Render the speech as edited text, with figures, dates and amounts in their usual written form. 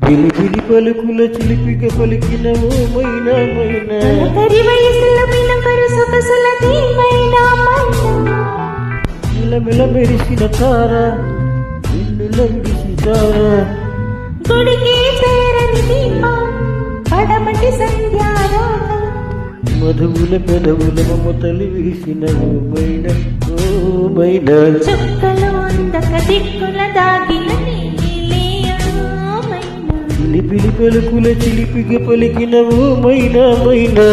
పిలిపిలి పలుకుల చిలిపిగా పలికినవో మైనా మైనా మిలమిల మెరిసిన తార వెన్నెల విడిసి తార గుడికి చేరని దీపం పడమటి సంధ్యారాగం మధువుల పెదవుల మమతలు విరిసినవో మైనా ఓ మైనా చుక్కలు అందక దిక్కుల దాగిన పిలిపిలి పలుకుల చిలిపిగా పలికినవో మైనా మైనా